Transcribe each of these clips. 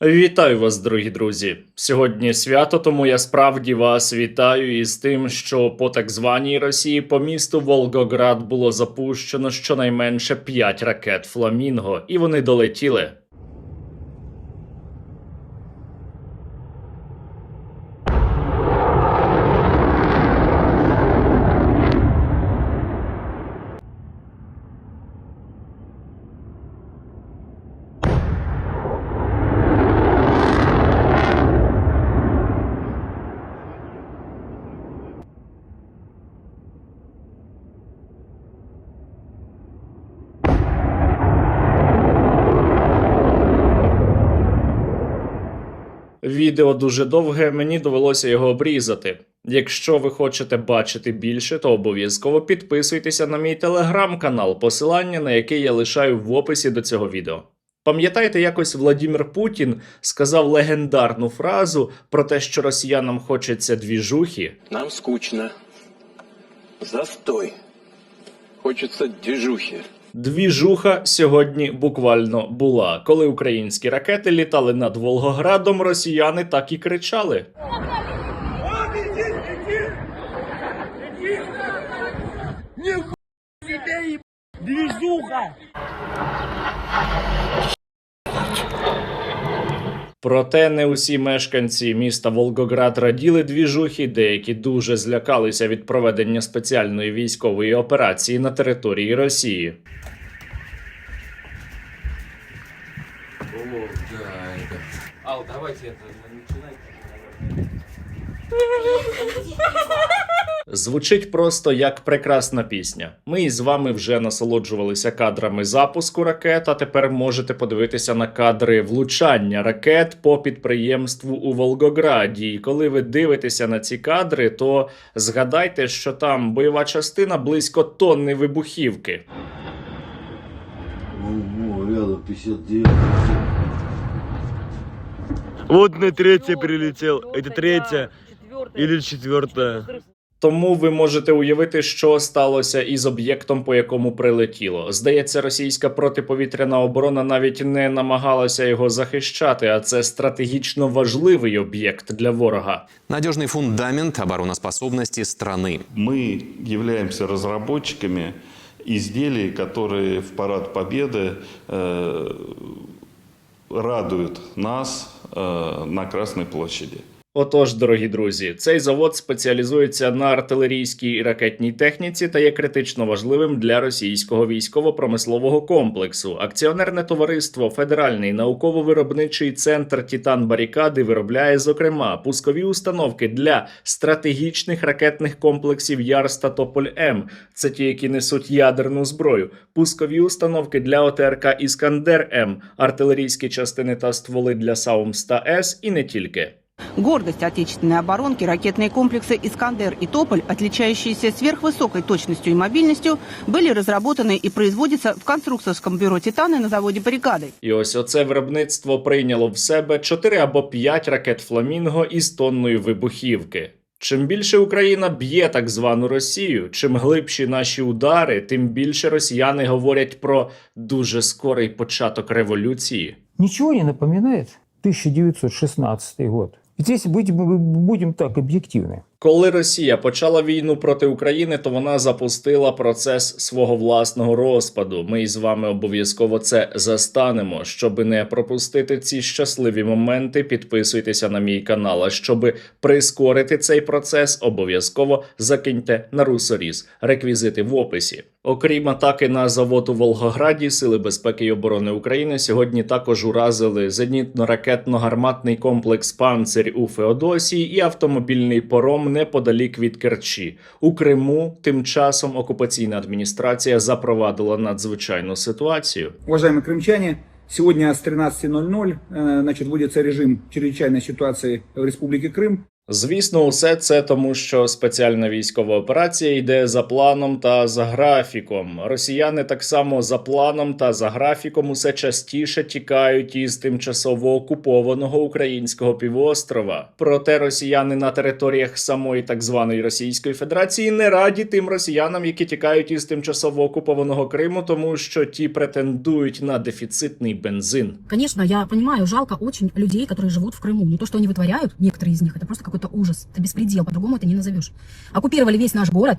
Вітаю вас, дорогі друзі! Сьогодні свято, тому я справді вас вітаю із тим, що по так званій Росії по місту Волгоград було запущено щонайменше 5 ракет «Фламінго», і вони долетіли. Відео дуже довге, мені довелося його обрізати. Якщо ви хочете бачити більше, то обов'язково підписуйтеся на мій телеграм-канал, посилання на який я лишаю в описі до цього відео. Пам'ятаєте, якось Владимир Путін сказав легендарну фразу про те, що росіянам хочеться двіжухи? Нам скучно. Застой. Хочеться двіжухи. Двіжуха сьогодні буквально була. Коли українські ракети літали над Волгоградом, росіяни так і кричали. Движуха! Проте не усі мешканці міста Волгоград раділи двіжухі, деякі дуже злякалися від проведення спеціальної військової операції на території Росії. О, да, это... Ал, давайте это, начинайте. Звучить просто як прекрасна пісня. Ми із вами вже насолоджувалися кадрами запуску ракет, а тепер можете подивитися на кадри влучання ракет по підприємству у Волгограді. І коли ви дивитеся на ці кадри, то згадайте, що там бойова частина близько тонни вибухівки. Ого, рядом 59. Вот на третья прилетел. Это третья или четвертая? Тому ви можете уявити, що сталося із об'єктом, по якому прилетіло. Здається, російська протиповітряна оборона навіть не намагалася його захищати, а це стратегічно важливий об'єкт для ворога. Надежный фундамент обороноспособности страны. Мы являемся разработчиками изделий, которые в Парад Победы радуют нас на Красной площади. Отож, дорогі друзі, цей завод спеціалізується на артилерійській і ракетній техніці та є критично важливим для російського військово-промислового комплексу. Акціонерне товариство «Федеральний науково-виробничий центр Титан-Барикади» виробляє, зокрема, пускові установки для стратегічних ракетних комплексів «Ярс» та «Тополь-М». Це ті, які несуть ядерну зброю. Пускові установки для ОТРК «Іскандер-М», артилерійські частини та стволи для «Саумс»-С і не тільки. Гордость отечественной оборонки – ракетные комплексы «Искандер» и «Тополь», отличающиеся сверхвысокой точностью и мобильностью, были разработаны и производятся в конструкторском бюро «Титаны» на заводе «Баррикады». І ось оце виробництво прийняло в себе 4 або 5 ракет «Фламінго» із тонною вибухівки. Чим більше Україна б'є так звану Росію, чим глибші наші удари, тим більше росіяни говорять про дуже скорий початок революції. Ничего не напоминает 1916 год. Здесь будем так объективны. Коли Росія почала війну проти України, то вона запустила процес свого власного розпаду. Ми із вами обов'язково це застанемо. Щоби не пропустити ці щасливі моменти, підписуйтеся на мій канал. А щоби прискорити цей процес, обов'язково закиньте на русоріз. Реквізити в описі. Окрім атаки на завод у Волгограді, Сили безпеки і оборони України сьогодні також уразили зенітно-ракетно-гарматний комплекс «Панцирь» у Феодосії і автомобільний паром неподалік від Керчі. У Криму тим часом окупаційна адміністрація запровадила надзвичайну ситуацію. Уважаемые крымчане, сегодня с 13:00 вводится режим чрезвычайной ситуации в Республике Крым. Звісно, усе це тому, що спеціальна військова операція йде за планом та за графіком. Росіяни так само за планом та за графіком усе частіше тікають із тимчасово окупованого українського півострова. Проте росіяни на територіях самої так званої Російської Федерації не раді тим росіянам, які тікають із тимчасово окупованого Криму, тому що ті претендують на дефіцитний бензин. Конечно, я понимаю, жалко очень людей, которые живут в Крыму. Не то, что они вытворяют, некоторые из них, это просто какой-то ужас, это беспредел, по-другому это не назовешь. Оккупировали весь наш город,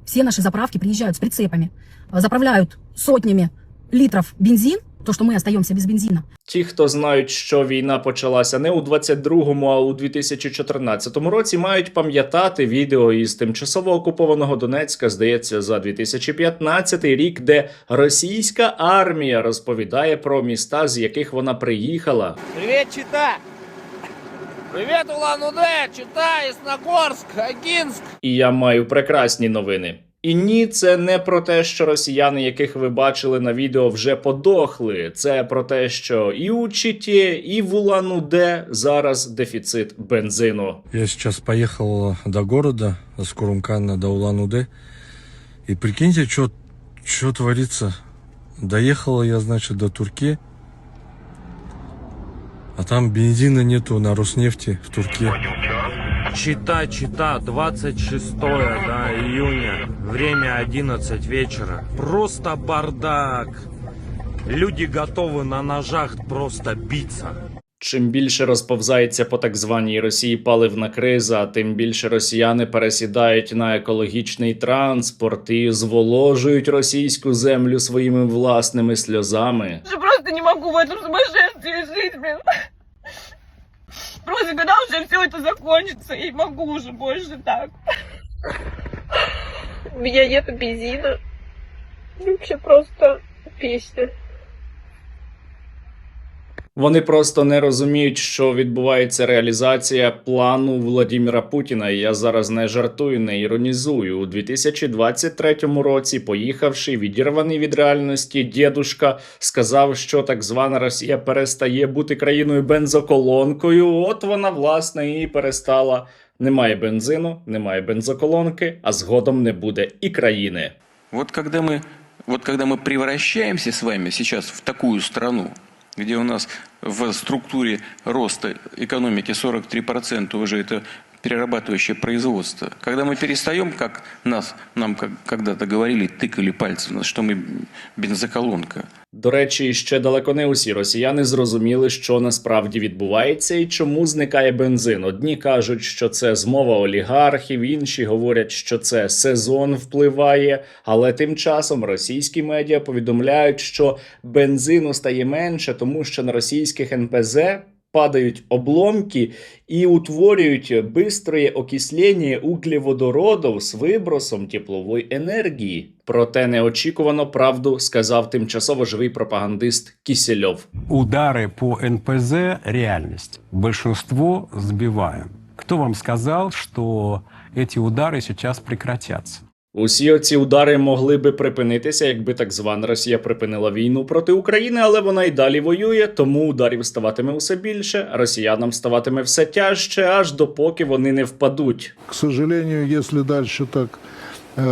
все наши заправки приезжают с прицепами, заправляют сотнями литров бензин, то, что мы остаемся без бензина. Ті, хто знають, що війна почалася не у 22-му, а у 2014 році, мають пам'ятати відео із тимчасово окупованого Донецька, здається, за 2015 рік, де російська армія розповідає про міста, з яких вона приїхала. Привет, Чита! Привет, Улан-Удэ, Чита, Ясногорск, Агинск! І я маю прекрасні новини. І ні, це не про те, що росіяни, яких ви бачили на відео, вже подохли. Це про те, що і у Читі, і в Улан-Удэ зараз дефіцит бензину. Я сейчас поехал до города, с Курумкана до Улан-Удэ. И прикиньте, что творится. Доехал я, значит, до Турки. А там бензина нету на Роснефти в Турке. Чита, 26 июня, время 11 вечера. Просто бардак. Люди готовы на ножах просто биться. Чим більше розповзається по так званій Росії паливна криза, тим більше росіяни пересідають на екологічний транспорт і зволожують російську землю своїми власними сльозами. Я просто не могу в этом сумасшествии жить, блин. Просто когда уже все это закончится, я не могу уже больше так. У меня нет бензина. Вообще просто песня. Вони просто не розуміють, що відбувається реалізація плану Владіміра Путіна. І я зараз не жартую, не іронізую. У 2023 році, поїхавши, відірваний від реальності, дєдушка сказав, що так звана Росія перестає бути країною бензоколонкою. От вона, власне, і перестала. Немає бензину, немає бензоколонки, а згодом не буде і країни. Вот когда мы превращаемся с вами сейчас в такую страну, где у нас в структуре роста экономики 43% уже это перерабатывающее производство. Когда мы перестаем, как нам когда-то говорили, тыкали пальцем, что мы бензоколонка. До речі, ще далеко не усі росіяни зрозуміли, що насправді відбувається і чому зникає бензин. Одні кажуть, що це змова олігархів, інші говорять, що це сезон впливає, але тим часом російські медіа повідомляють, що бензину стає менше, тому що на російських НПЗ падають обломки і утворюють бистроє окислення углеводородів з вибросом теплової енергії. Проте неочікувано правду сказав тимчасово живий пропагандист Кисельов. Удары по НПЗ – реальность. Большинство сбиваем. Кто вам сказал, что эти удары сейчас прекратятся? Усі оці удари могли би припинитися, якби так звана Росія припинила війну проти України, але вона й далі воює, тому ударів ставатиме усе більше, росіянам ставатиме все тяжче, аж допоки вони не впадуть. К сожалению, если дальше так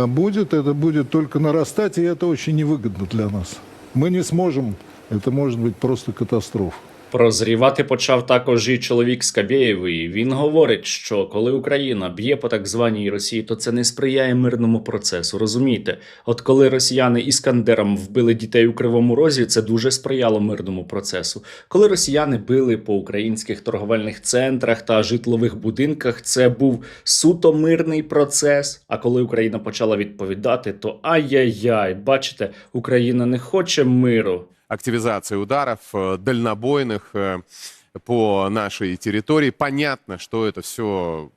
будет, это будет только нарастать, и это очень невыгодно для нас. Мы не сможем, это может быть просто катастрофа. Прозрівати почав також і чоловік Скабєєвий. Він говорить, що коли Україна б'є по так званій Росії, то це не сприяє мирному процесу, розумієте? От коли росіяни Іскандером вбили дітей у Кривому Розі, це дуже сприяло мирному процесу. Коли росіяни били по українських торговельних центрах та житлових будинках, це був суто мирний процес. А коли Україна почала відповідати, то ай-яй-яй, бачите, Україна не хоче миру. Активизация ударов дальнобойных по нашей территории. Понятно, что это все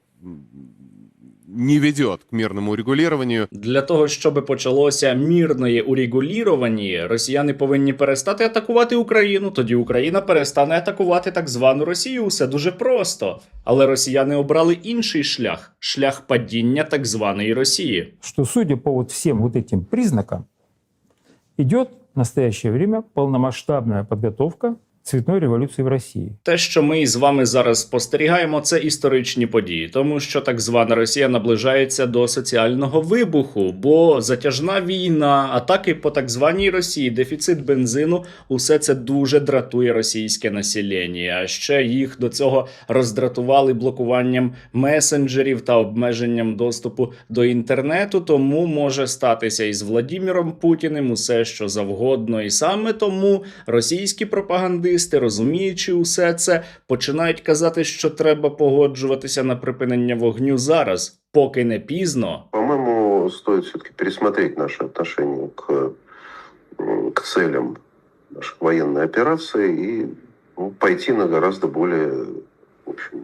не ведет к мирному урегулированию. Для того, щоб почалося мирне урегулювання, росіяни повинні перестати атакувати Україну, тоді Україна перестане атакувати так звану Росію. Все дуже просто. Але росіяни обрали інший шлях – шлях падіння так званої Росії. Что, судя по вот всем вот этим признакам, идет в настоящее время полномасштабная подготовка цветной революции в России. Те, що ми з вами зараз спостерігаємо, це історичні події, тому що так звана Росія наближається до соціального вибуху, бо затяжна війна, атаки по так званій Росії, дефіцит бензину – усе це дуже дратує російське населення. А ще їх до цього роздратували блокуванням месенджерів та обмеженням доступу до інтернету, тому може статися із Владіміром Путіним усе, що завгодно. І саме тому російські пропагандисти, розуміючи усе це, починають казати, що треба погоджуватися на припинення вогню зараз, поки не пізно. По-моему, стоит все-таки пересмотреть наше отношение к целям нашей военной операции и пойти на гораздо более, в общем,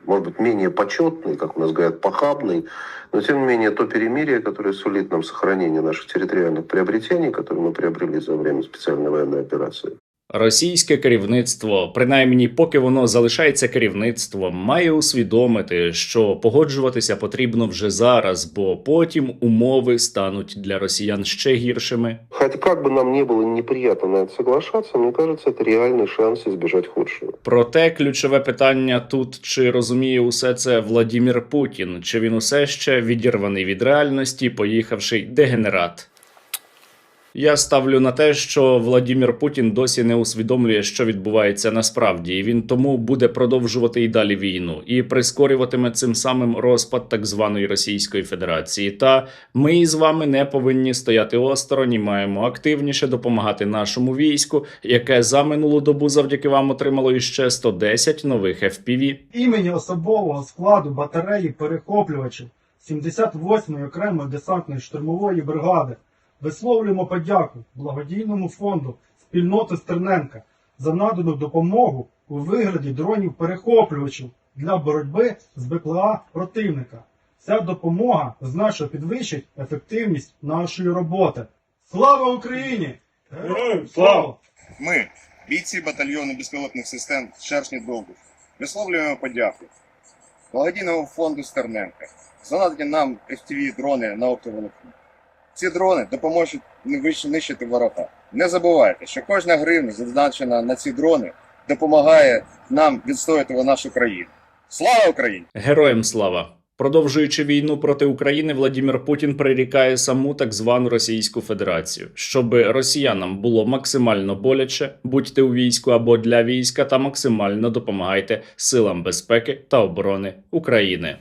может быть, менее почетный, как у нас говорят, похабный, но тем не менее то перемирие, которое сулит нам сохранение наших территориальных приобретений, которые мы приобрели за время специальной военной операции. Російське керівництво, принаймні поки воно залишається керівництвом, має усвідомити, що погоджуватися потрібно вже зараз, бо потім умови стануть для росіян ще гіршими. Хотя как бы нам не было неприятно на это соглашаться, мне кажется, это реальный шанс избежать худшего. Проте ключове питання тут, чи розуміє усе це Владімір Путін, чи він усе ще відірваний від реальності, поїхавший дегенерат. Я ставлю на те, що Владімір Путін досі не усвідомлює, що відбувається насправді, і він тому буде продовжувати і далі війну, і прискорюватиме цим самим розпад так званої Російської Федерації. Та ми з вами не повинні стояти осторонь і маємо активніше допомагати нашому війську, яке за минулу добу завдяки вам отримало іще 110 нових FPV. Імені особового складу батареї перехоплювачів 78-ї окремої десантної штурмової бригади висловлюємо подяку благодійному фонду спільноти Стерненка за надану допомогу у вигляді дронів-перехоплювачів для боротьби з БПЛА противника. Ця допомога значно підвищить ефективність нашої роботи. Слава Україні! Героям слава! Ми, бійці батальйону безпілотних систем «Шершні Довбуш», висловлюємо подяку благодійному фонду Стерненка за надані нам FPV-дрони на оптоволокні. Ці дрони допоможуть нищити ворога. Не забувайте, що кожна гривня, зазначена на ці дрони, допомагає нам відстояти нашу країну. Слава Україні! Героям слава! Продовжуючи війну проти України, Владімір Путін прирікає саму так звану Російську Федерацію. Щоби росіянам було максимально боляче, будьте у війську або для війська та максимально допомагайте силам безпеки та оборони України.